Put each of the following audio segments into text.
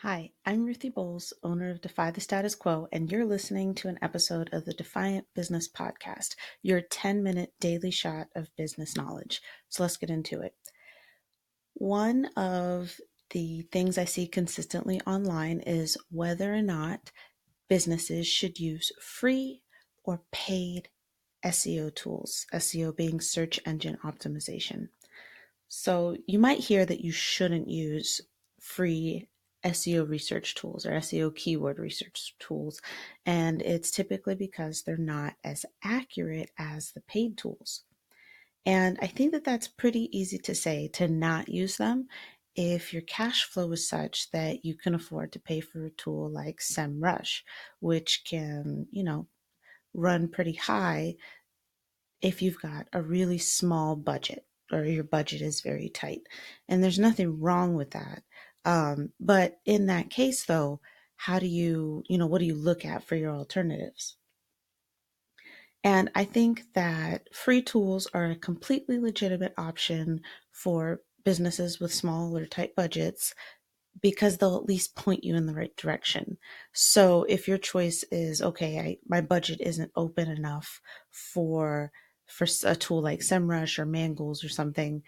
Hi, I'm Ruthie Bowles, owner of Defy the Status Quo, and you're listening to an episode of the Defiant Business Podcast, your 10-minute daily shot of business knowledge. So let's get into it. One of the things I see consistently online is whether or not businesses should use free or paid SEO tools, SEO being search engine optimization. So you might hear that you shouldn't use free SEO research tools or SEO keyword research tools. And it's typically because they're not as accurate as the paid tools. And I think that that's pretty easy to say to not use them if your cash flow is such that you can afford to pay for a tool like SEMrush, which can, run pretty high if you've got a really small budget or your budget is very tight. And there's nothing wrong with that. But in that case, though, how do what do you look at for your alternatives? And I think that free tools are a completely legitimate option for businesses with small or tight budgets because they'll at least point you in the right direction. So if your choice is, okay, my budget isn't open enough for a tool like SEMrush or Mangools or something,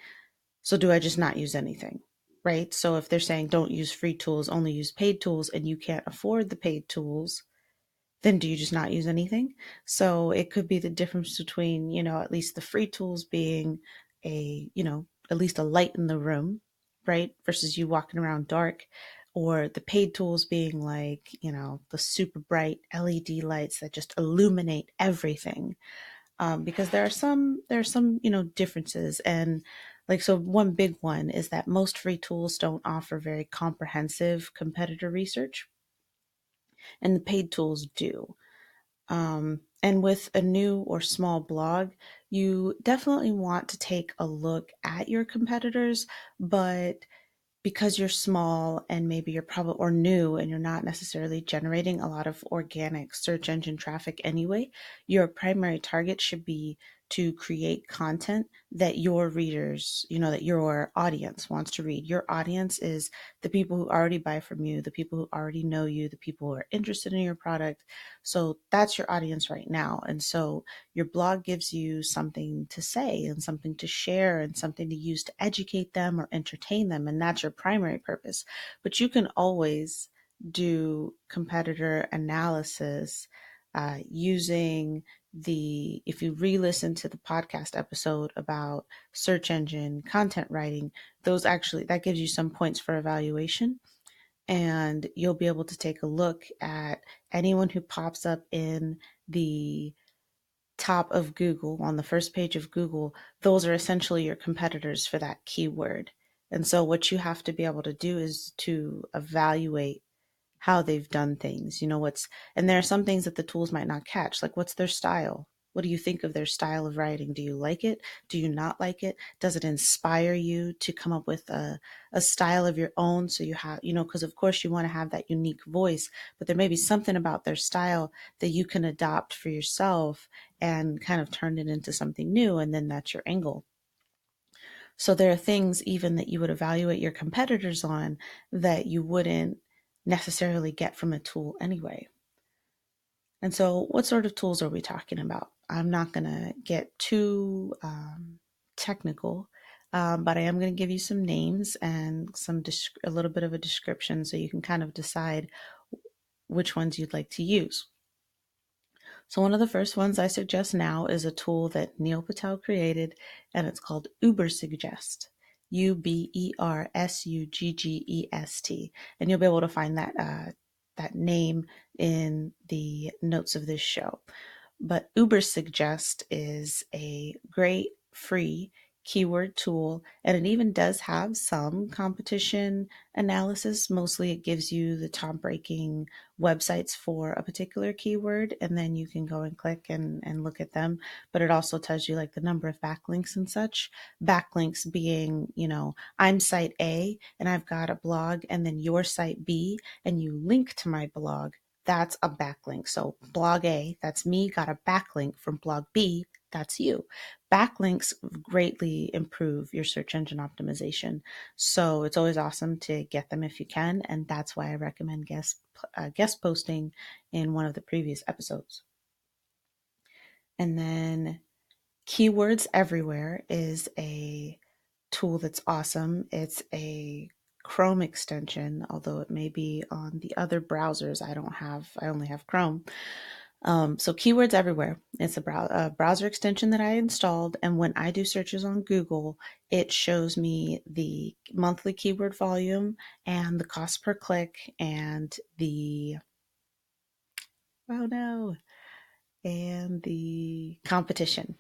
so do I just not use anything? Right? So if they're saying don't use free tools, only use paid tools, and you can't afford the paid tools, then do you just not use anything? So it could be the difference between, at least the free tools being at least a light in the room, right? Versus you walking around dark, or the paid tools being like, the super bright LED lights that just illuminate everything. Because there are some, differences. And like, so one big one is that most free tools don't offer very comprehensive competitor research, and the paid tools do. And with a new or small blog, you definitely want to take a look at your competitors, but because you're small and maybe you're probably or new and you're not necessarily generating a lot of organic search engine traffic anyway, your primary target should be to create content that your readers, that your audience wants to read. Your audience is the people who already buy from you, the people who already know you, the people who are interested in your product. So that's your audience right now. And so your blog gives you something to say and something to share and something to use to educate them or entertain them. And that's your primary purpose. But you can always do competitor analysis using if you re-listen to the podcast episode about search engine content writing, that gives you some points for evaluation. And you'll be able to take a look at anyone who pops up in the top of Google, on the first page of Google. Those are essentially your competitors for that keyword. And so what you have to be able to do is to evaluate how they've done things. And there are some things that the tools might not catch, like what's their style? What do you think of their style of writing? Do you like it? Do you not like it? Does it inspire you to come up with a style of your own? So you have, because of course you want to have that unique voice, but there may be something about their style that you can adopt for yourself and kind of turn it into something new. And then that's your angle. So there are things even that you would evaluate your competitors on that you wouldn't necessarily get from a tool anyway. And so, what sort of tools are we talking about? I'm not going to get too technical, but I am going to give you some names and a little bit of a description so you can kind of decide which ones you'd like to use. So one of the first ones I suggest now is a tool that Neil Patel created, and it's called Ubersuggest. Ubersuggest, and you'll be able to find that name in the notes of this show. But Ubersuggest is a great free keyword tool, and it even does have some competition analysis. Mostly it gives you the top ranking websites for a particular keyword, and then you can go and click and look at them. But it also tells you like the number of backlinks and such. Backlinks being, I'm site A and I've got a blog, and then your site B, and you link to my blog. That's a backlink. So blog A, that's me, got a backlink from blog B. that's you. Backlinks greatly improve your search engine optimization. So it's always awesome to get them if you can. And that's why I recommend guest posting in one of the previous episodes. And then Keywords Everywhere is a tool that's awesome. It's a Chrome extension, although it may be on the other browsers. I only have Chrome. So Keywords Everywhere, it's a browser extension that I installed. And when I do searches on Google, it shows me the monthly keyword volume and the cost per click and oh no, and the competition,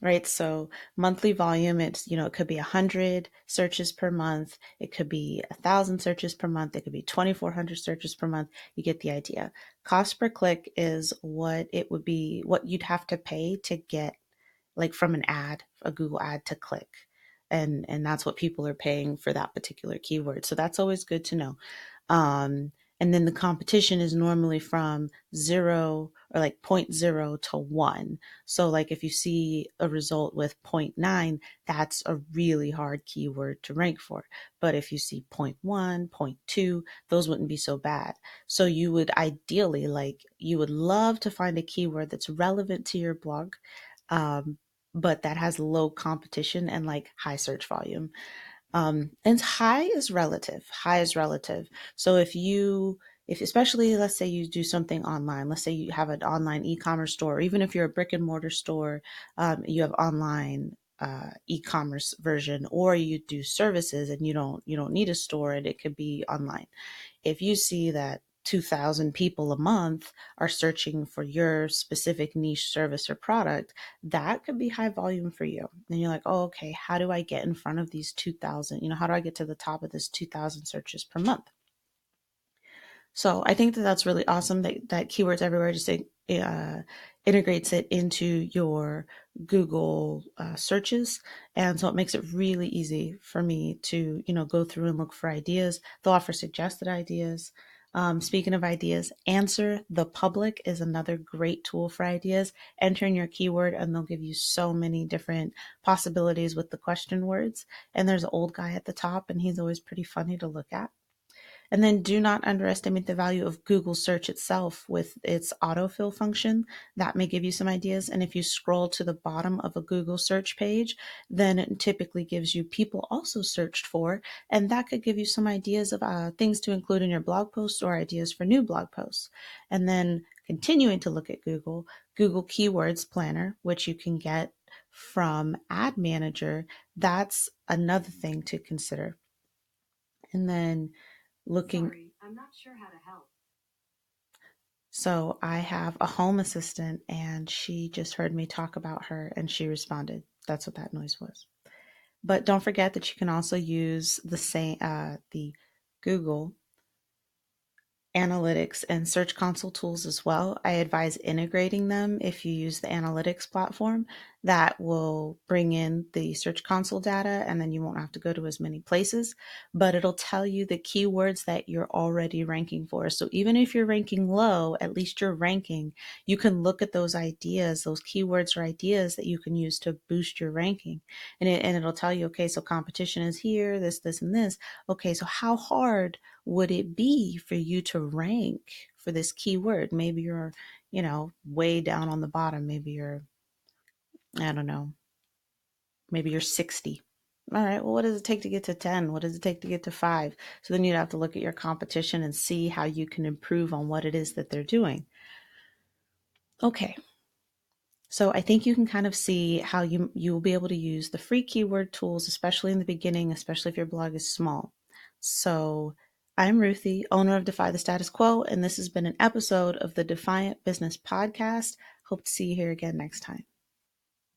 right? So monthly volume, it could be 100 searches per month. It could be 1,000 searches per month. It could be 2,400 searches per month. You get the idea. Cost per click is what it would be, what you'd have to pay to get like from an ad, a Google ad to click. And that's what people are paying for that particular keyword. So that's always good to know. Um, and then the competition is normally from 0 or like point 0 to 1. So like if you see a result with 0.9, that's a really hard keyword to rank for. But if you see 0.1, 0.2, those wouldn't be so bad. So you would ideally you would love to find a keyword that's relevant to your blog, um, but that has low competition and like high search volume. And high is relative. High is relative. So if especially let's say you do something online, let's say you have an online e-commerce store, even if you're a brick and mortar store, you have online e-commerce version, or you do services and you don't need a store and it could be online. If you see that 2,000 people a month are searching for your specific niche service or product, that could be high volume for you. And you're like, oh, okay, how do I get in front of these 2,000? How do I get to the top of this 2,000 searches per month? So I think that that's really awesome that Keywords Everywhere just integrates it into your Google searches. And so it makes it really easy for me to, go through and look for ideas. They'll offer suggested ideas. Speaking of ideas, Answer the Public is another great tool for ideas. Enter in your keyword and they'll give you so many different possibilities with the question words. And there's an old guy at the top and he's always pretty funny to look at. And then do not underestimate the value of Google search itself with its autofill function. That may give you some ideas. And if you scroll to the bottom of a Google search page, then it typically gives you people also searched for. And that could give you some ideas of things to include in your blog posts or ideas for new blog posts. And then continuing to look at Google Keywords Planner, which you can get from Ad Manager, that's another thing to consider. And then looking. Sorry, I'm not sure how to help. So I have a home assistant and she just heard me talk about her and she responded. That's what that noise was. But don't forget that you can also use the Google Analytics and Search Console tools as well. I advise integrating them if you use the analytics platform. That will bring in the Search Console data and then you won't have to go to as many places, but it'll tell you the keywords that you're already ranking for. So even if you're ranking low, at least you're ranking. You can look at those ideas, those keywords or ideas that you can use to boost your ranking. And it'll tell you, okay, so competition is here, this, and this. Okay, so how hard would it be for you to rank for this keyword? Maybe you're, way down on the bottom. Maybe you're, I don't know, maybe you're 60. All right, well, what does it take to get to 10? What does it take to get to 5? So then you'd have to look at your competition and see how you can improve on what it is that they're doing. Okay. So I think you can kind of see how you'll be able to use the free keyword tools, especially in the beginning, especially if your blog is small. So I'm Ruthie, owner of Defy the Status Quo, and this has been an episode of the Defiant Business Podcast. Hope to see you here again next time.